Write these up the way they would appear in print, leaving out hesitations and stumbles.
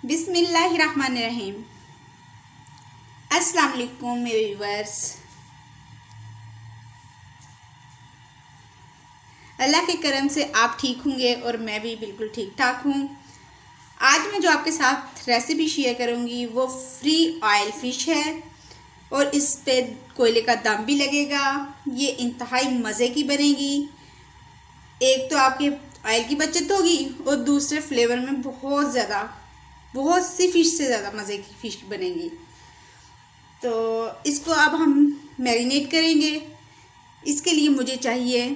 बिस्मिल्लाहिर्रहमानिर्रहीम। अस्सलाम वालेकुम मेरे व्यूअर्स। अल्लाह के करम से आप ठीक होंगे और मैं भी बिल्कुल ठीक ठाक हूँ। आज मैं जो आपके साथ रेसिपी शेयर करूँगी वो फ्री ऑयल फ़िश है और इस पे कोयले का दम भी लगेगा। ये इंतहाई मज़े की बनेगी। एक तो आपके ऑयल की बचत होगी और दूसरे फ्लेवर में बहुत सी फ़िश से ज़्यादा मज़े की फ़िश बनेगी। तो इसको अब हम मैरिनेट करेंगे। इसके लिए मुझे चाहिए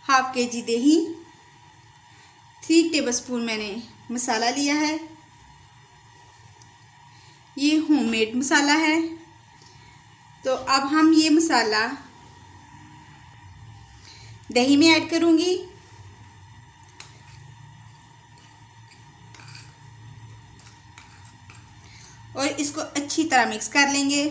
हाफ़ केजी दही, 3 टेबलस्पून मैंने मसाला लिया है। ये होममेड मसाला है। तो अब हम ये मसाला दही में ऐड करूँगी। और इसको अच्छी तरह मिक्स कर लेंगे।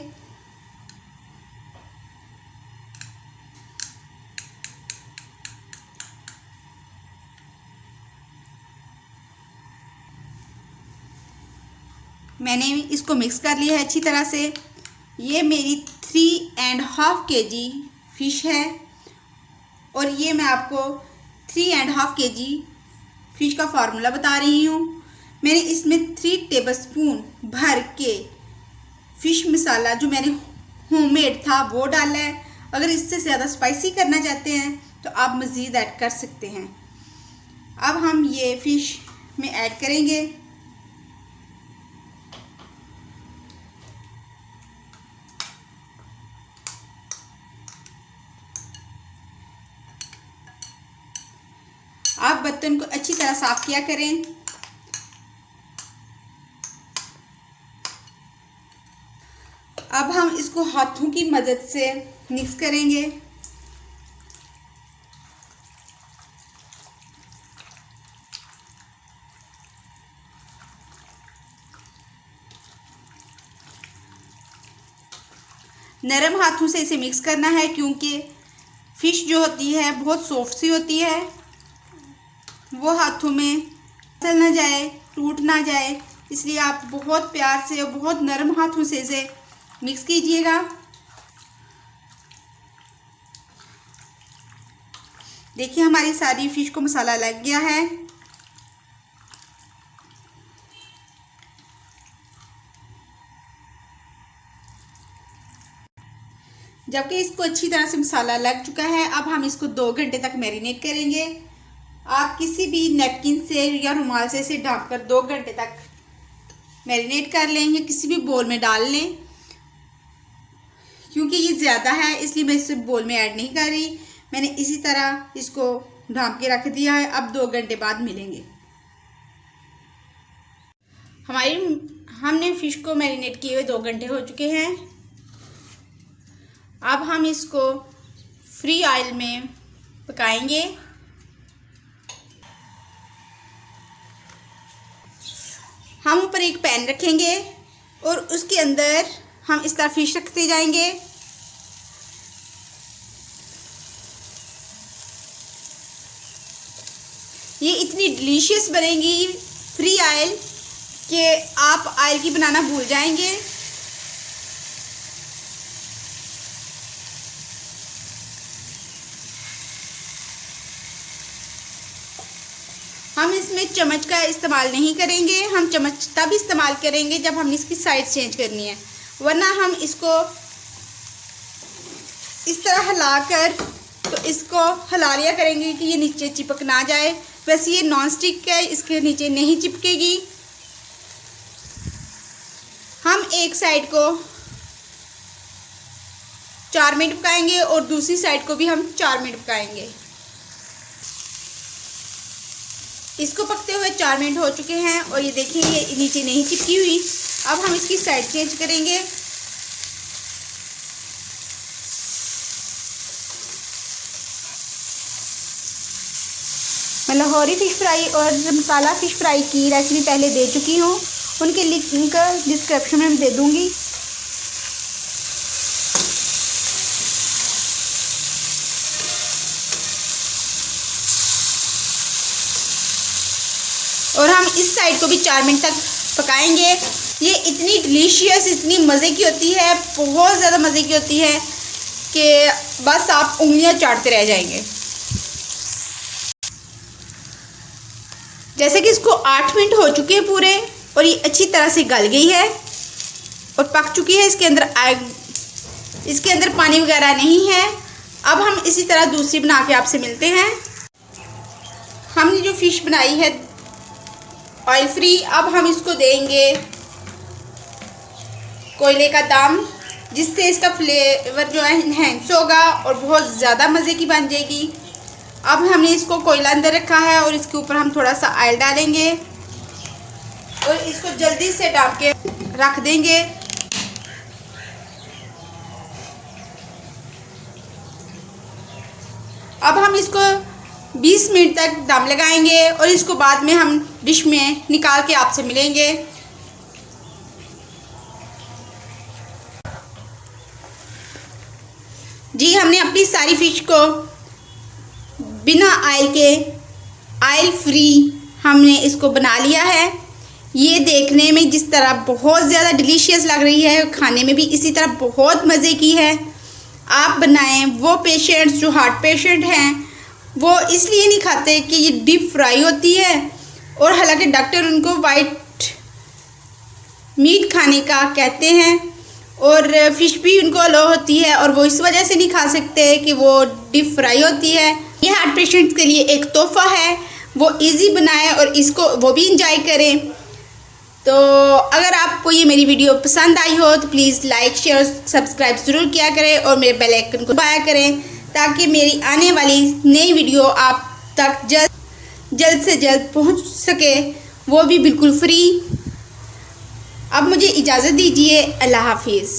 मैंने इसको मिक्स कर लिया है अच्छी तरह से। ये मेरी 3.5 केजी फ़िश है और ये मैं आपको 3.5 केजी फ़िश का फार्मूला बता रही हूँ। मैंने इसमें 3 टेबलस्पून भर के फ़िश मसाला जो मैंने होममेड था वो डाला है। अगर इससे ज़्यादा स्पाइसी करना चाहते हैं तो आप मज़ीद ऐड कर सकते हैं। अब हम ये फ़िश में ऐड करेंगे। आप बर्तन को अच्छी तरह साफ़ किया करें। अब हम इसको हाथों की मदद से मिक्स करेंगे। नरम हाथों से इसे मिक्स करना है क्योंकि फ़िश जो होती है बहुत सॉफ्ट सी होती है। वो हाथों में फिसल ना जाए, टूट ना जाए, इसलिए आप बहुत प्यार से और बहुत नरम हाथों से इसे मिक्स कीजिएगा। देखिए हमारी सारी फ़िश को मसाला लग गया है। जबकि इसको अच्छी तरह से मसाला लग चुका है, अब हम इसको 2 घंटे तक मैरिनेट करेंगे। आप किसी भी नैपकिन से या रुमाल से इसे ढक कर 2 घंटे तक मैरिनेट कर लें या किसी भी बोल में डाल लें। क्योंकि ये ज़्यादा है इसलिए मैं इसे बोल में ऐड नहीं कर रही। मैंने इसी तरह इसको ढक के रख दिया है। अब 2 घंटे बाद मिलेंगे। हमने फ़िश को मैरिनेट किए हुए 2 घंटे हो चुके हैं। अब हम इसको फ्री ऑयल में पकाएंगे। हम ऊपर एक पैन रखेंगे और उसके अंदर हम इस तरह फ़िश रखते जाएंगे। ये इतनी डिलीशियस बनेगी फ्री ऑयल कि आप ऑयल की बनाना भूल जाएंगे। हम इसमें चम्मच का इस्तेमाल नहीं करेंगे। हम चम्मच तब इस्तेमाल करेंगे जब हमने इसकी साइड चेंज करनी है, वरना हम इसको इस तरह हिलाकर तो इसको हिला लिया करेंगे कि ये नीचे चिपक ना जाए। वैसे ये नॉन स्टिक है, इसके नीचे नहीं चिपकेगी। हम एक साइड को 4 मिनट पकाएंगे और दूसरी साइड को भी हम 4 मिनट पकाएंगे। इसको पकते हुए 4 मिनट हो चुके हैं और ये देखिए ये नीचे नहीं चिपकी हुई। अब हम इसकी साइड चेंज करेंगे। मैं लाहौरी फ़िश फ्राई और मसाला फ़िश फ्राई की रेसिपी पहले दे चुकी हूँ, उनके लिंक डिस्क्रिप्शन में दे दूँगी। और हम इस साइड को भी 4 मिनट तक पकाएंगे। ये इतनी डिलीशियस, इतनी मज़े की होती है, बहुत ज़्यादा मज़े की होती है कि बस आप उंगलियां चाटते रह जाएंगे। जैसे कि इसको 8 मिनट हो चुके हैं पूरे और ये अच्छी तरह से गल गई है और पक चुकी है। इसके अंदर पानी वगैरह नहीं है। अब हम इसी तरह दूसरी बना के आपसे मिलते हैं। हमने जो फ़िश बनाई है ऑयल फ्री, अब हम इसको देंगे कोयले का दम, जिससे इसका फ्लेवर जो है इन्हेंस होगा और बहुत ज़्यादा मज़े की बन जाएगी। अब हमने इसको कोयला अंदर रखा है और इसके ऊपर हम थोड़ा सा ऑयल डालेंगे और इसको जल्दी से डाल के रख देंगे। अब हम इसको 20 मिनट तक दम लगाएंगे और इसको बाद में हम डिश में निकाल के आपसे मिलेंगे। जी, हमने अपनी सारी फ़िश को बिना ऑयल के ऑयल फ्री हमने इसको बना लिया है। ये देखने में जिस तरह बहुत ज़्यादा डिलीशियस लग रही है, खाने में भी इसी तरह बहुत मज़े की है। आप बनाएं। वो पेशेंट्स जो हार्ट पेशेंट हैं वो इसलिए नहीं खाते कि ये डीप फ्राई होती है, और हालांकि डॉक्टर उनको वाइट मीट खाने का कहते हैं और फ़िश भी उनको अलो होती है, और वो इस वजह से नहीं खा सकते कि वो डीप फ्राई होती है। ये हार्ट पेशेंट्स के लिए एक तोहफ़ा है, वो इजी बनाएं और इसको वो भी इंजॉय करें। तो अगर आपको ये मेरी वीडियो पसंद आई हो तो प्लीज़ लाइक, शेयर, सब्सक्राइब ज़रूर किया करें और मेरे बेल आइकन को दबाया करें, ताकि मेरी आने वाली नई वीडियो आप तक जल्द से जल्द पहुंच सके, वो भी बिल्कुल फ्री। अब मुझे इजाज़त दीजिए। अल्लाह हाफिज़।